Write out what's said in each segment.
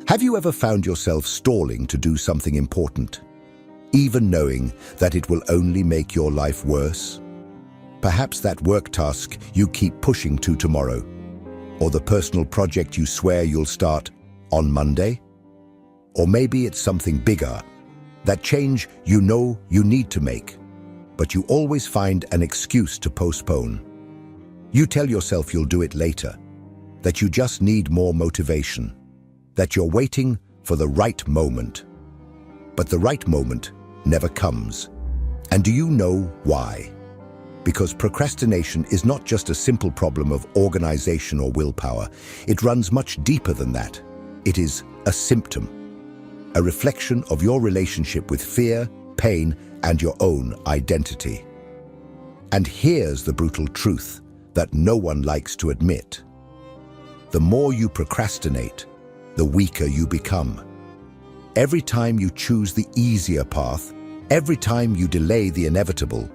Have you ever found yourself stalling to do something important, even knowing that it will only make your life worse? Perhaps that work task you keep pushing to tomorrow, or the personal project you swear you'll start on Monday? Or maybe it's something bigger, that change you know you need to make, but you always find an excuse to postpone. You tell yourself you'll do it later, that you just need more motivation, that you're waiting for the right moment. But the right moment never comes. And do you know why? Because procrastination is not just a simple problem of organization or willpower. It runs much deeper than that. It is a symptom, a reflection of your relationship with fear, pain, and your own identity. And here's the brutal truth that no one likes to admit. The more you procrastinate, the weaker you become. Every time you choose the easier path, every time you delay the inevitable,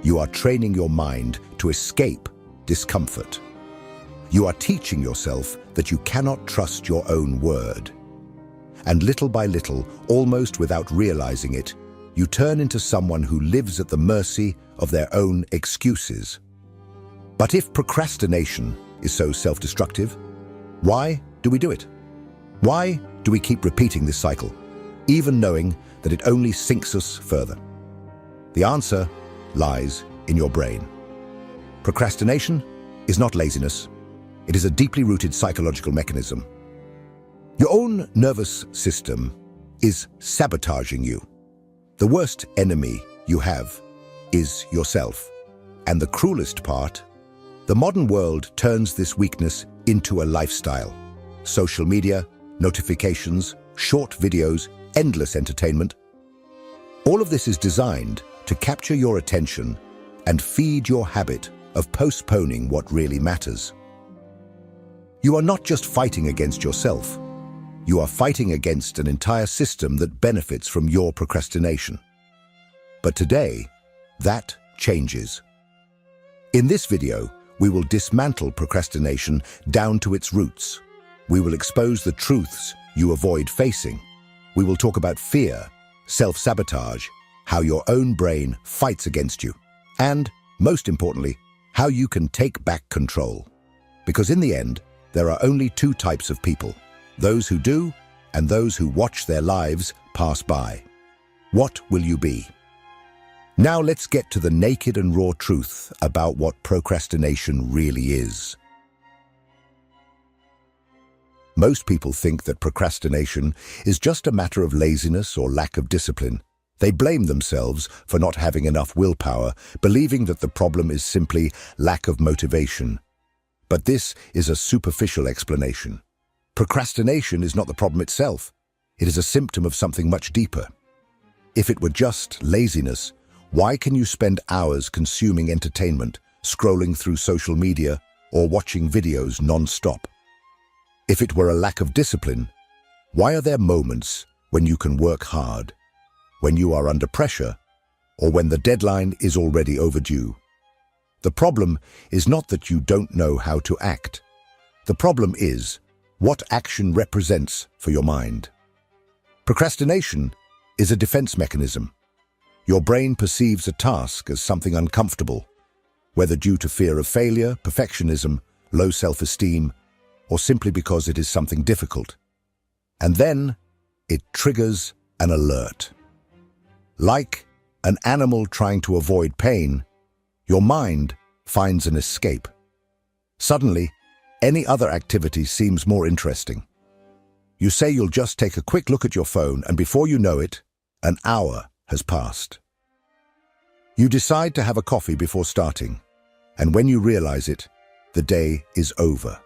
you are training your mind to escape discomfort. You are teaching yourself that you cannot trust your own word. And little by little, almost without realizing it, you turn into someone who lives at the mercy of their own excuses. But if procrastination is so self-destructive, why do we do it? Why do we keep repeating this cycle, even knowing that it only sinks us further? The answer lies in your brain. Procrastination is not laziness. It is a deeply rooted psychological mechanism. Your own nervous system is sabotaging you. The worst enemy you have is yourself. And the cruelest part, the modern world turns this weakness into a lifestyle. Social media, notifications, short videos, endless entertainment. All of this is designed to capture your attention and feed your habit of postponing what really matters. You are not just fighting against yourself. You are fighting against an entire system that benefits from your procrastination. But today, that changes. In this video, we will dismantle procrastination down to its roots. We will expose the truths you avoid facing. We will talk about fear, self-sabotage, how your own brain fights against you, and, most importantly, how you can take back control. Because in the end, there are only two types of people, those who do and those who watch their lives pass by. What will you be? Now let's get to the naked and raw truth about what procrastination really is. Most people think that procrastination is just a matter of laziness or lack of discipline. They blame themselves for not having enough willpower, believing that the problem is simply lack of motivation. But this is a superficial explanation. Procrastination is not the problem itself. It is a symptom of something much deeper. If it were just laziness, why can you spend hours consuming entertainment, scrolling through social media, or watching videos non-stop? If it were a lack of discipline, why are there moments when you can work hard, when you are under pressure, or when the deadline is already overdue? The problem is not that you don't know how to act. The problem is what action represents for your mind. Procrastination is a defense mechanism. Your brain perceives a task as something uncomfortable, whether due to fear of failure, perfectionism, low self-esteem, or simply because it is something difficult. And then it triggers an alert. Like an animal trying to avoid pain, your mind finds an escape. Suddenly, any other activity seems more interesting. You say you'll just take a quick look at your phone, and before you know it, an hour has passed. You decide to have a coffee before starting, and when you realize it, the day is over.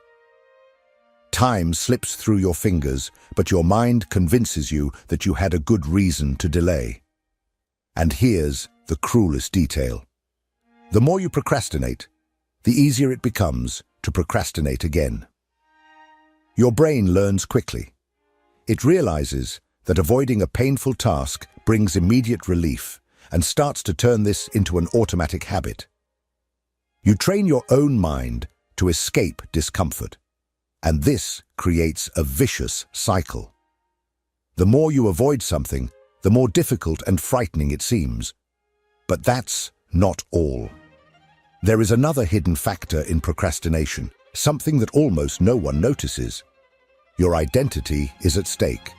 Time slips through your fingers, but your mind convinces you that you had a good reason to delay. And here's the cruelest detail. The more you procrastinate, the easier it becomes to procrastinate again. Your brain learns quickly. It realizes that avoiding a painful task brings immediate relief and starts to turn this into an automatic habit. You train your own mind to escape discomfort, and this creates a vicious cycle. The more you avoid something, the more difficult and frightening it seems. But that's not all. There is another hidden factor in procrastination, something that almost no one notices. Your identity is at stake.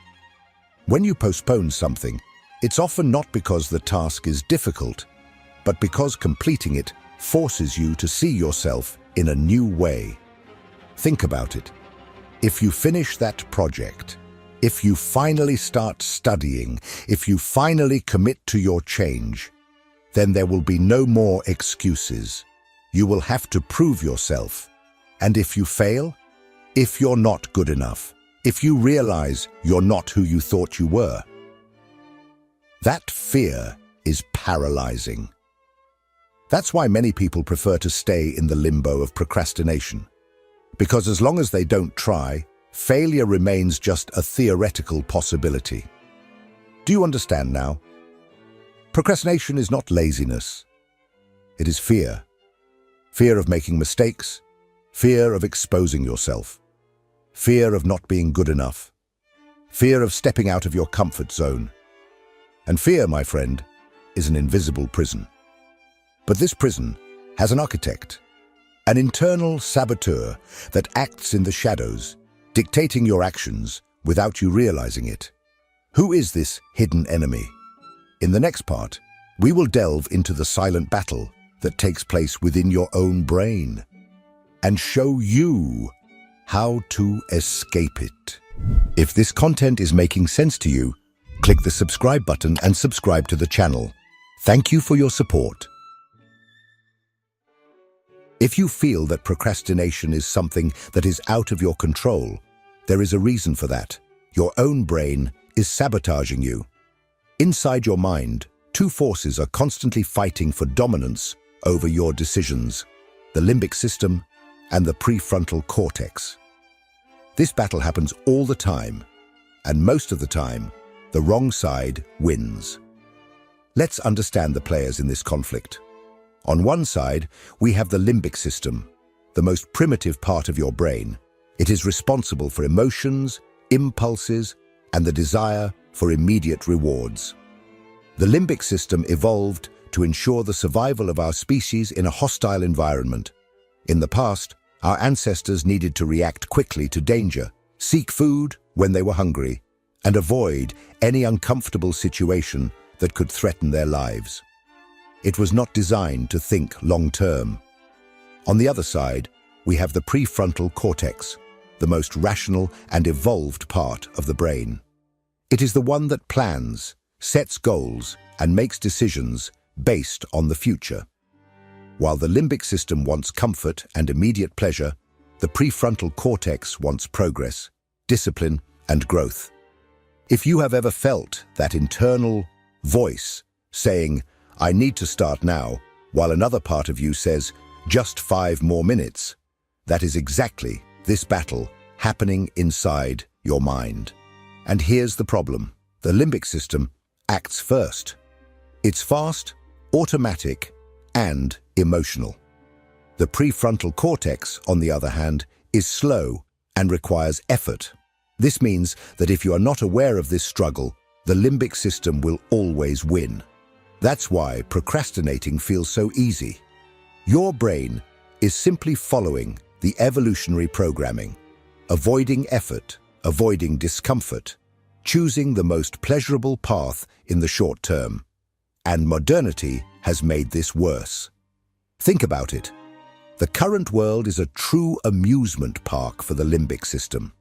When you postpone something, it's often not because the task is difficult, but because completing it forces you to see yourself in a new way. Think about it. If you finish that project, if you finally start studying, if you finally commit to your change, then there will be no more excuses. You will have to prove yourself. And if you fail, if you're not good enough, if you realize you're not who you thought you were, that fear is paralyzing. That's why many people prefer to stay in the limbo of procrastination. Because as long as they don't try, failure remains just a theoretical possibility. Do you understand now? Procrastination is not laziness. It is fear. Fear of making mistakes, fear of exposing yourself, fear of not being good enough, fear of stepping out of your comfort zone. And fear, my friend, is an invisible prison. But this prison has an architect, an internal saboteur that acts in the shadows, dictating your actions without you realizing it. Who is this hidden enemy? In the next part, we will delve into the silent battle that takes place within your own brain and show you how to escape it. If this content is making sense to you, click the subscribe button and subscribe to the channel. Thank you for your support. If you feel that procrastination is something that is out of your control, there is a reason for that. Your own brain is sabotaging you. Inside your mind, two forces are constantly fighting for dominance over your decisions: the limbic system and the prefrontal cortex. This battle happens all the time, and most of the time, the wrong side wins. Let's understand the players in this conflict. On one side, we have the limbic system, the most primitive part of your brain. It is responsible for emotions, impulses, and the desire for immediate rewards. The limbic system evolved to ensure the survival of our species in a hostile environment. In the past, our ancestors needed to react quickly to danger, seek food when they were hungry, and avoid any uncomfortable situation that could threaten their lives. It was not designed to think long-term. On the other side, we have the prefrontal cortex, the most rational and evolved part of the brain. It is the one that plans, sets goals, and makes decisions based on the future. While the limbic system wants comfort and immediate pleasure, the prefrontal cortex wants progress, discipline, and growth. If you have ever felt that internal voice saying, "I need to start now," while another part of you says, "Just 5 more minutes," that is exactly this battle happening inside your mind. And here's the problem. The limbic system acts first. It's fast, automatic, and emotional. The prefrontal cortex, on the other hand, is slow and requires effort. This means that if you are not aware of this struggle, the limbic system will always win. That's why procrastinating feels so easy. Your brain is simply following the evolutionary programming, avoiding effort, avoiding discomfort, choosing the most pleasurable path in the short term. And modernity has made this worse. Think about it. The current world is a true amusement park for the limbic system.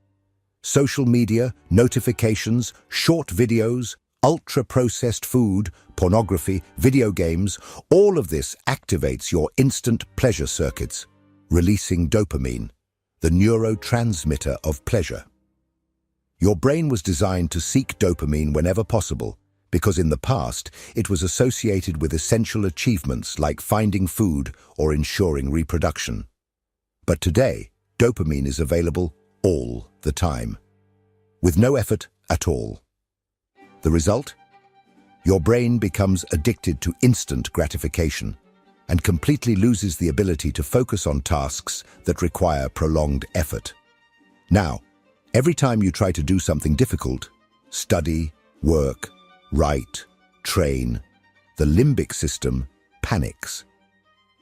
Social media, notifications, short videos, ultra-processed food, pornography, video games, all of this activates your instant pleasure circuits, releasing dopamine, the neurotransmitter of pleasure. Your brain was designed to seek dopamine whenever possible, because in the past it was associated with essential achievements like finding food or ensuring reproduction. But today, dopamine is available all the time, with no effort at all. The result? Your brain becomes addicted to instant gratification and completely loses the ability to focus on tasks that require prolonged effort. Now, every time you try to do something difficult, study, work, write, train, the limbic system panics.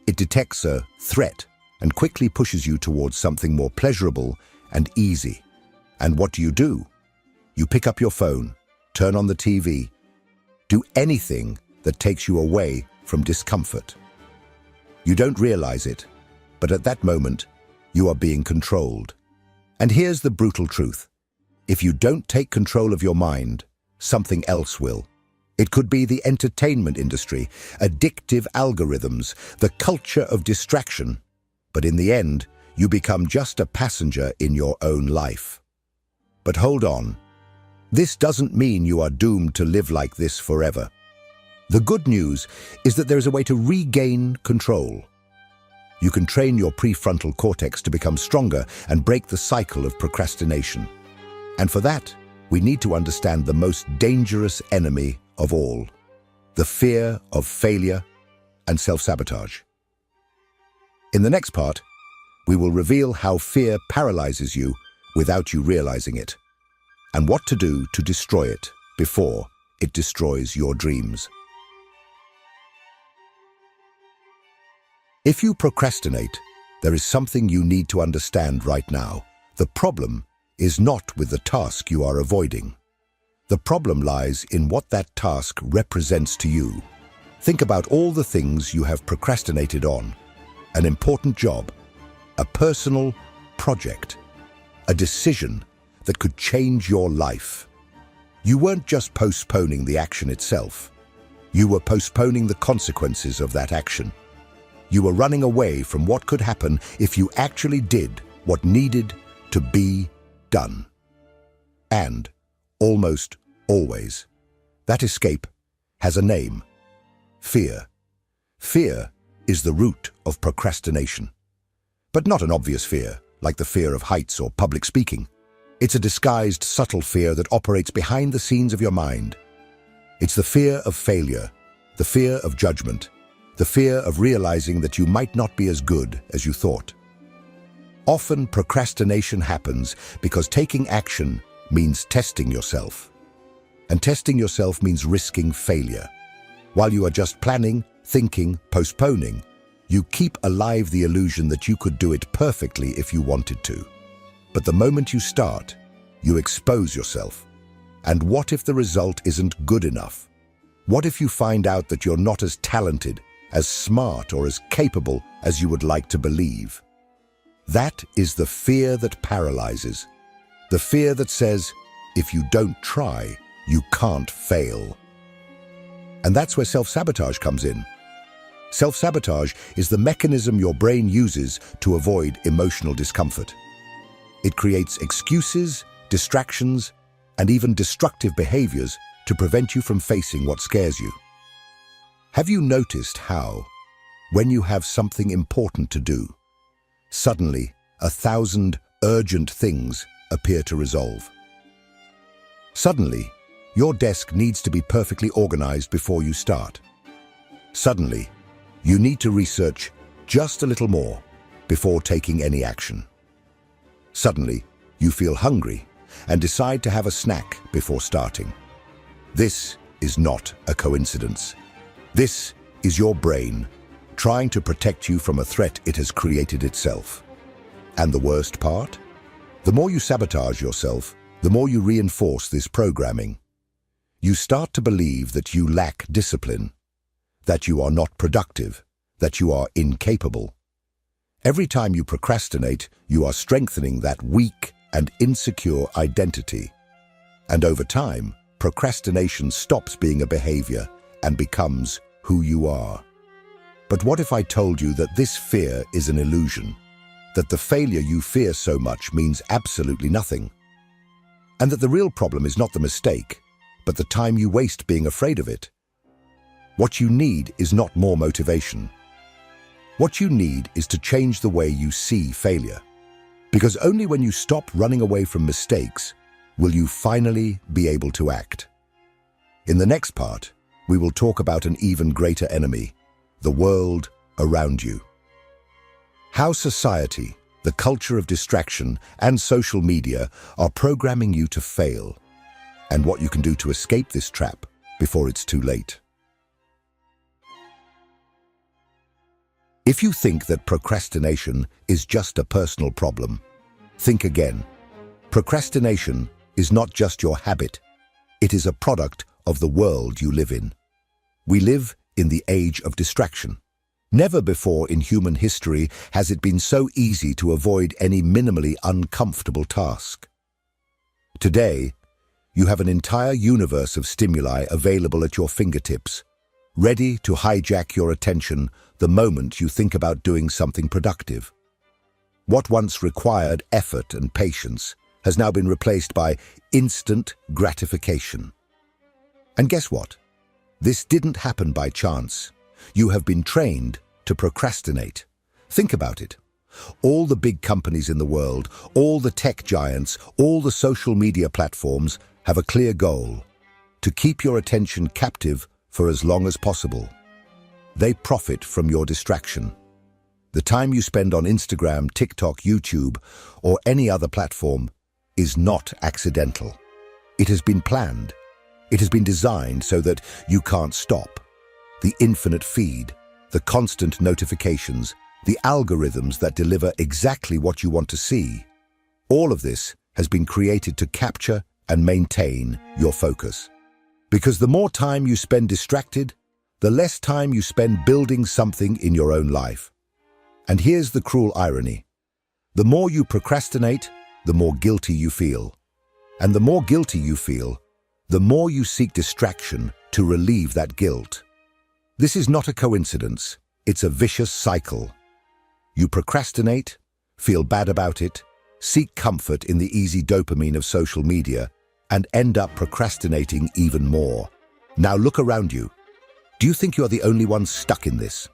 It detects a threat and quickly pushes you towards something more pleasurable and easy. And what do? You pick up your phone, turn on the TV, do anything that takes you away from discomfort. You don't realize it, but at that moment, you are being controlled. And here's the brutal truth. If you don't take control of your mind, something else will. It could be the entertainment industry, addictive algorithms, the culture of distraction. But in the end, you become just a passenger in your own life. But hold on. This doesn't mean you are doomed to live like this forever. The good news is that there is a way to regain control. You can train your prefrontal cortex to become stronger and break the cycle of procrastination. And for that, we need to understand the most dangerous enemy of all, the fear of failure and self-sabotage. In the next part, we will reveal how fear paralyzes you without you realizing it, and what to do to destroy it before it destroys your dreams. If you procrastinate, there is something you need to understand right now. The problem is not with the task you are avoiding. The problem lies in what that task represents to you. Think about all the things you have procrastinated on: an important job, a personal project, a decision that could change your life. You weren't just postponing the action itself. You were postponing the consequences of that action. You were running away from what could happen if you actually did what needed to be done. And, almost always, that escape has a name: fear. Fear is the root of procrastination. But not an obvious fear, like the fear of heights or public speaking. It's a disguised, subtle fear that operates behind the scenes of your mind. It's the fear of failure, the fear of judgment, the fear of realizing that you might not be as good as you thought. Often, procrastination happens because taking action means testing yourself. And testing yourself means risking failure. While you are just planning, thinking, postponing, you keep alive the illusion that you could do it perfectly if you wanted to. But the moment you start, you expose yourself. And what if the result isn't good enough? What if you find out that you're not as talented, as smart, or as capable as you would like to believe? That is the fear that paralyzes. The fear that says, if you don't try, you can't fail. And that's where self-sabotage comes in. Self-sabotage is the mechanism your brain uses to avoid emotional discomfort. It creates excuses, distractions, and even destructive behaviors to prevent you from facing what scares you. Have you noticed how, when you have something important to do, suddenly 1,000 urgent things appear to resolve? Suddenly, your desk needs to be perfectly organized before you start. Suddenly, you need to research just a little more before taking any action. Suddenly, you feel hungry and decide to have a snack before starting. This is not a coincidence. This is your brain trying to protect you from a threat it has created itself. And the worst part? The more you sabotage yourself, the more you reinforce this programming. You start to believe that you lack discipline, that you are not productive, that you are incapable. Every time you procrastinate, you are strengthening that weak and insecure identity. And over time, procrastination stops being a behavior and becomes who you are. But what if I told you that this fear is an illusion? That the failure you fear so much means absolutely nothing? And that the real problem is not the mistake, but the time you waste being afraid of it? What you need is not more motivation. What you need is to change the way you see failure. Because only when you stop running away from mistakes will you finally be able to act. In the next part, we will talk about an even greater enemy, the world around you. How society, the culture of distraction, and social media are programming you to fail. and what you can do to escape this trap before it's too late. If you think that procrastination is just a personal problem, think again. Procrastination is not just your habit. It is a product of the world you live in. We live in the age of distraction. Never before in human history has it been so easy to avoid any minimally uncomfortable task. Today, you have an entire universe of stimuli available at your fingertips, ready to hijack your attention the moment you think about doing something productive. What once required effort and patience has now been replaced by instant gratification. And guess what? This didn't happen by chance. You have been trained to procrastinate. Think about it. All the big companies in the world, all the tech giants, all the social media platforms have a clear goal: to keep your attention captive for as long as possible. They profit from your distraction. The time you spend on Instagram, TikTok, YouTube, or any other platform is not accidental. It has been planned. It has been designed so that you can't stop. The infinite feed, the constant notifications, the algorithms that deliver exactly what you want to see. All of this has been created to capture and maintain your focus. Because the more time you spend distracted, the less time you spend building something in your own life. And here's the cruel irony. The more you procrastinate, the more guilty you feel. And the more guilty you feel, the more you seek distraction to relieve that guilt. This is not a coincidence. It's a vicious cycle. You procrastinate, feel bad about it, seek comfort in the easy dopamine of social media, and end up procrastinating even more. Now look around you. Do you think you are the only one stuck in this?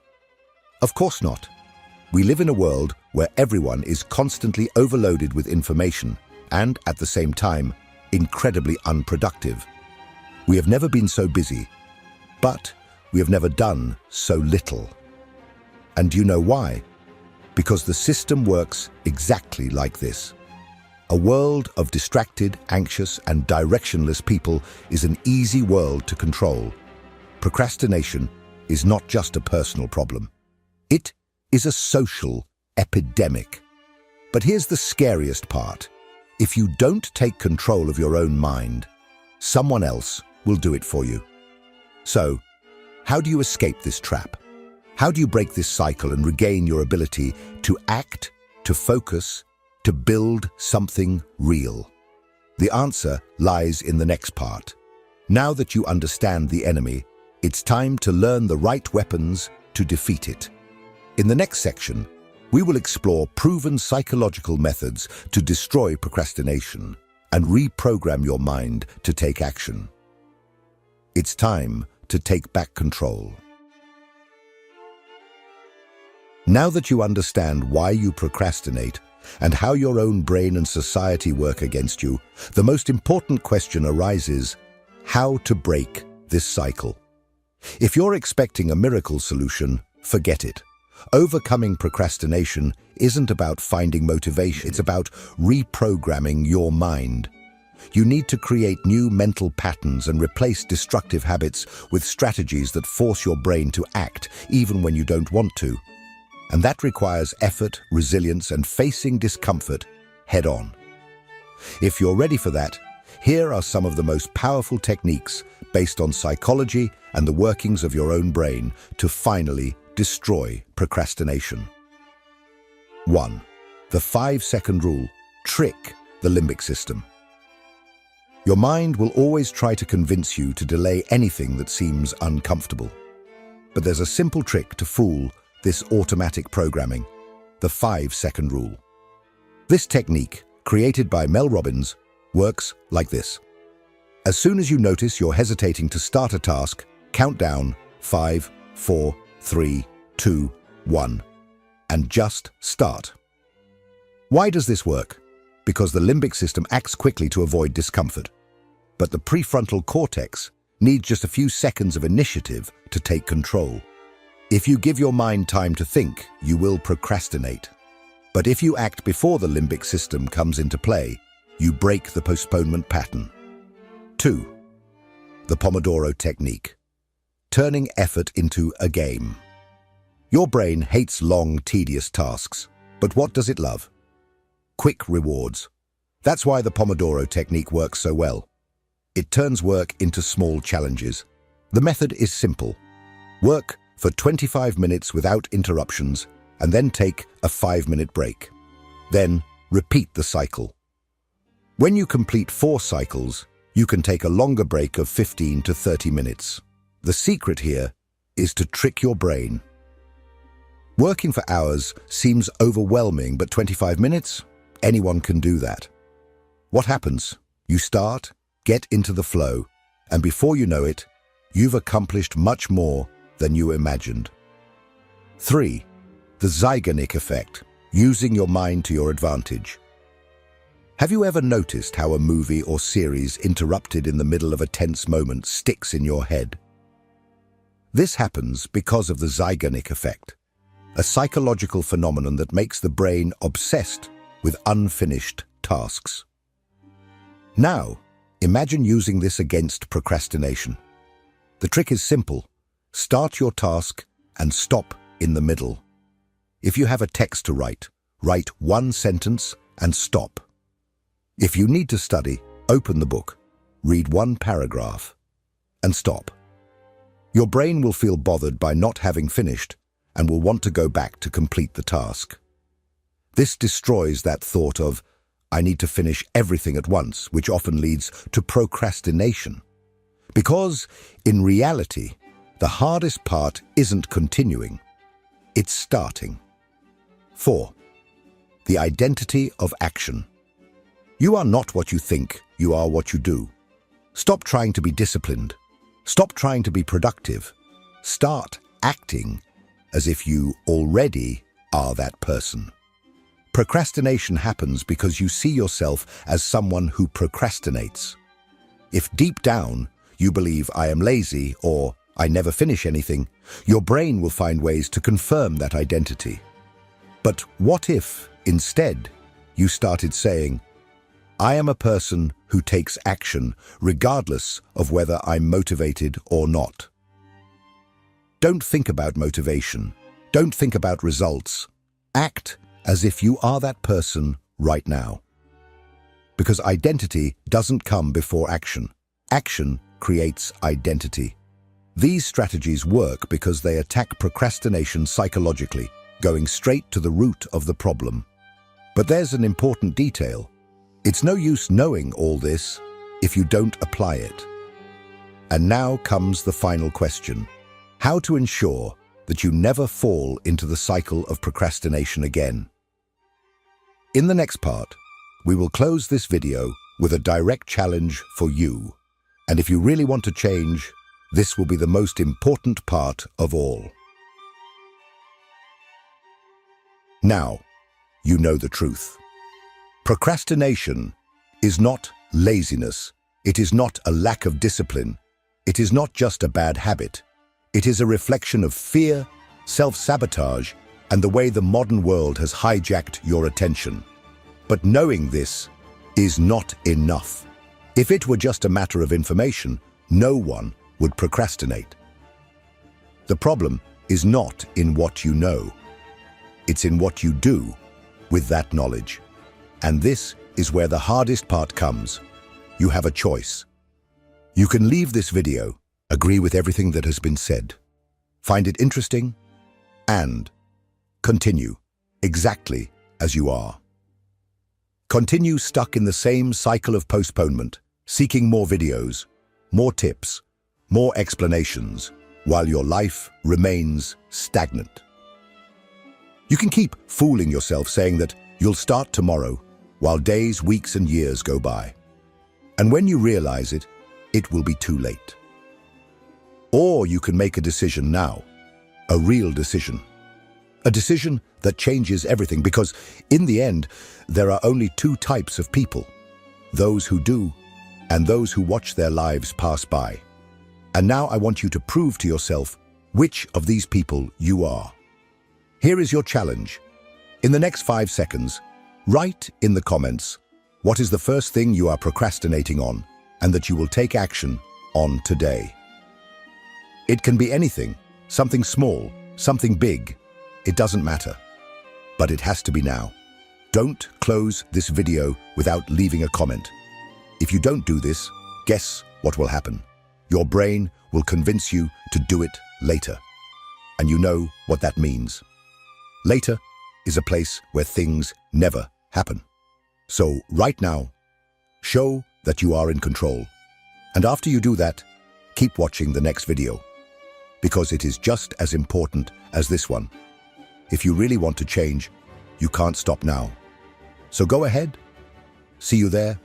Of course not. We live in a world where everyone is constantly overloaded with information and, at the same time, incredibly unproductive. We have never been so busy, but we have never done so little. And do you know why? Because the system works exactly like this. A world of distracted, anxious, and directionless people is an easy world to control. Procrastination is not just a personal problem. It is a social epidemic. But here's the scariest part. If you don't take control of your own mind, someone else will do it for you. So, how do you escape this trap? How do you break this cycle and regain your ability to act, to focus, to build something real? The answer lies in the next part. Now that you understand the enemy, it's time to learn the right weapons to defeat it. In the next section, we will explore proven psychological methods to destroy procrastination and reprogram your mind to take action. It's time to take back control. Now that you understand why you procrastinate and how your own brain and society work against you, the most important question arises: how to break this cycle? If you're expecting a miracle solution, forget it. Overcoming procrastination isn't about finding motivation, it's about reprogramming your mind. You need to create new mental patterns and replace destructive habits with strategies that force your brain to act even when you don't want to. And that requires effort, resilience, and facing discomfort head-on. If you're ready for that, here are some of the most powerful techniques based on psychology and the workings of your own brain to finally destroy procrastination. 1. The 5-second rule. Trick the limbic system. Your mind will always try to convince you to delay anything that seems uncomfortable. But there's a simple trick to fool this automatic programming: the 5-second rule. This technique, created by Mel Robbins, works like this. As soon as you notice you're hesitating to start a task, count down 5, 4, 3, 2, 1, and just start. Why does this work? Because the limbic system acts quickly to avoid discomfort. But the prefrontal cortex needs just a few seconds of initiative to take control. If you give your mind time to think, you will procrastinate. But if you act before the limbic system comes into play, you break the postponement pattern. 2. The Pomodoro technique. Turning effort into a game. Your brain hates long, tedious tasks, but what does it love? Quick rewards. That's why the Pomodoro technique works so well. It turns work into small challenges. The method is simple. Work for 25 minutes without interruptions, and then take a 5-minute break. Then repeat the cycle. When you complete 4 cycles, you can take a longer break of 15 to 30 minutes. The secret here is to trick your brain. Working for hours seems overwhelming, but 25 minutes? Anyone can do that. What happens? You start, get into the flow, and before you know it, you've accomplished much more than you imagined. 3. The Zeigarnik effect, using your mind to your advantage. Have you ever noticed how a movie or series interrupted in the middle of a tense moment sticks in your head? This happens because of the Zeigarnik effect, a psychological phenomenon that makes the brain obsessed with unfinished tasks. Now, imagine using this against procrastination. The trick is simple. Start your task and stop in the middle. If you have a text to write, write 1 sentence and stop. If you need to study, open the book, read 1 paragraph, and stop. Your brain will feel bothered by not having finished and will want to go back to complete the task. This destroys that thought of, I need to finish everything at once, which often leads to procrastination. Because, in reality, the hardest part isn't continuing, it's starting. 4. The identity of action. You are not what you think, you are what you do. Stop trying to be disciplined. Stop trying to be productive. Start acting as if you already are that person. Procrastination happens because you see yourself as someone who procrastinates. If deep down you believe I am lazy or I never finish anything, your brain will find ways to confirm that identity. But what if, instead, you started saying, I am a person who takes action regardless of whether I'm motivated or not. Don't think about motivation. Don't think about results. Act as if you are that person right now. Because identity doesn't come before action. Action creates identity. These strategies work because they attack procrastination psychologically, going straight to the root of the problem. But there's an important detail. It's no use knowing all this if you don't apply it. And now comes the final question. How to ensure that you never fall into the cycle of procrastination again? In the next part, we will close this video with a direct challenge for you. And if you really want to change, this will be the most important part of all. Now, you know the truth. Procrastination is not laziness. It is not a lack of discipline. It is not just a bad habit. It is a reflection of fear, self-sabotage, and the way the modern world has hijacked your attention. But knowing this is not enough. If it were just a matter of information, no one would procrastinate. The problem is not in what you know. It's in what you do with that knowledge. And this is where the hardest part comes. You have a choice. You can leave this video, agree with everything that has been said, find it interesting, and continue exactly as you are. Continue stuck in the same cycle of postponement, seeking more videos, more tips, more explanations, while your life remains stagnant. You can keep fooling yourself saying that you'll start tomorrow, while days, weeks, and years go by. And when you realize it, it will be too late. Or you can make a decision now, a real decision. A decision that changes everything, because in the end, there are only 2 types of people, those who do and those who watch their lives pass by. And now I want you to prove to yourself which of these people you are. Here is your challenge. In the next 5 seconds, write in the comments, what is the first thing you are procrastinating on? and that you will take action on today. It can be anything, something small, something big. It doesn't matter. But it has to be now. Don't close this video without leaving a comment. If you don't do this, guess what will happen? Your brain will convince you to do it later. And you know what that means. Later is a place where things never happen. So right now, show that you are in control. And after you do that, keep watching the next video, because it is just as important as this one. If you really want to change, you can't stop now. So go ahead. See you there.